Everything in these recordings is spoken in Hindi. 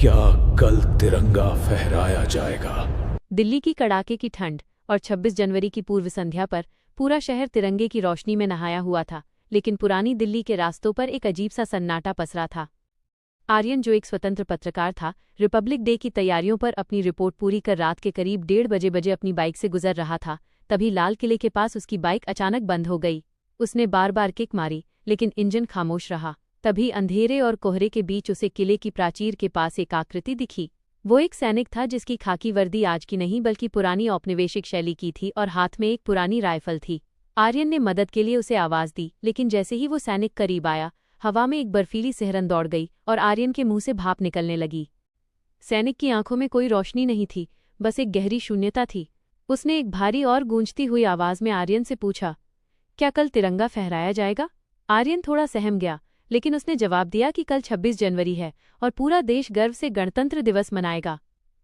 क्या कल तिरंगा फहराया जाएगा? दिल्ली की कड़ाके की ठंड और 26 जनवरी की पूर्व संध्या पर पूरा शहर तिरंगे की रोशनी में नहाया हुआ था, लेकिन पुरानी दिल्ली के रास्तों पर एक अजीब सा सन्नाटा पसरा था। आर्यन, जो एक स्वतंत्र पत्रकार था, रिपब्लिक डे की तैयारियों पर अपनी रिपोर्ट पूरी कर रात के करीब 1:30 बजे अपनी बाइक से गुजर रहा था। तभी लाल किले के पास उसकी बाइक अचानक बंद हो गई। उसने बार बार किक मारी, लेकिन इंजन खामोश रहा। तभी अंधेरे और कोहरे के बीच उसे किले की प्राचीर के पास एक आकृति दिखी। वो एक सैनिक था जिसकी खाकी वर्दी आज की नहीं बल्कि पुरानी औपनिवेशिक शैली की थी और हाथ में एक पुरानी राइफल थी। आर्यन ने मदद के लिए उसे आवाज दी, लेकिन जैसे ही वो सैनिक करीब आया, हवा में एक बर्फीली सिहरन दौड़ गई और आर्यन के मुंह से भाप निकलने लगी। सैनिक की आंखों में कोई रोशनी नहीं थी, बस एक गहरी शून्यता थी। उसने एक भारी और गूंजती हुई आवाज में आर्यन से पूछा, क्या कल तिरंगा फहराया जाएगा? आर्यन थोड़ा सहम गया, लेकिन उसने जवाब दिया कि कल 26 जनवरी है और पूरा देश गर्व से गणतंत्र दिवस मनाएगा।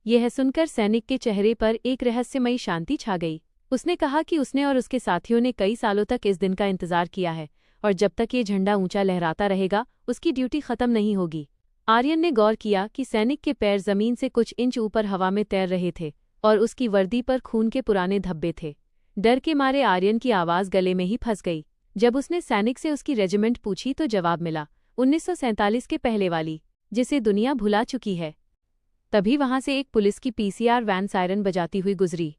यह सुनकर सैनिक के चेहरे पर एक रहस्यमयी शांति छा गई। उसने कहा कि उसने और उसके साथियों ने कई सालों तक इस दिन का इंतजार किया है और जब तक ये झंडा ऊंचा लहराता रहेगा, उसकी ड्यूटी खत्म नहीं होगी। आर्यन ने गौर किया कि सैनिक के पैर जमीन से कुछ इंच ऊपर हवा में तैर रहे थे और उसकी वर्दी पर खून के पुराने धब्बे थे। डर के मारे आर्यन की आवाज गले में ही फंस गई। जब उसने सैनिक से उसकी रेजिमेंट पूछी तो जवाब मिला, 1947 के पहले वाली, जिसे दुनिया भुला चुकी है। तभी वहां से एक पुलिस की पीसीआर वैन सायरन बजाती हुई गुजरी।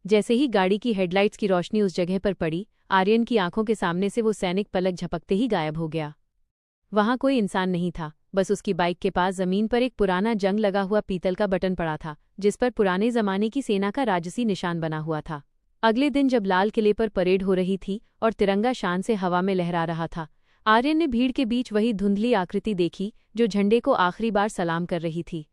जैसे ही गाड़ी की हेडलाइट्स की रोशनी उस जगह पर पड़ी, आर्यन की आंखों के सामने से वो सैनिक पलक झपकते ही गायब हो गया। वहां कोई इंसान नहीं था, बस उसकी बाइक के पास जमीन पर एक पुराना जंग लगा हुआ पीतल का बटन पड़ा था, जिस पर पुराने जमाने की सेना का राजसी निशान बना हुआ था। अगले दिन जब लाल किले पर परेड हो रही थी और तिरंगा शान से हवा में लहरा रहा था, आर्यन ने भीड़ के बीच वही धुंधली आकृति देखी जो झंडे को आखिरी बार सलाम कर रही थी।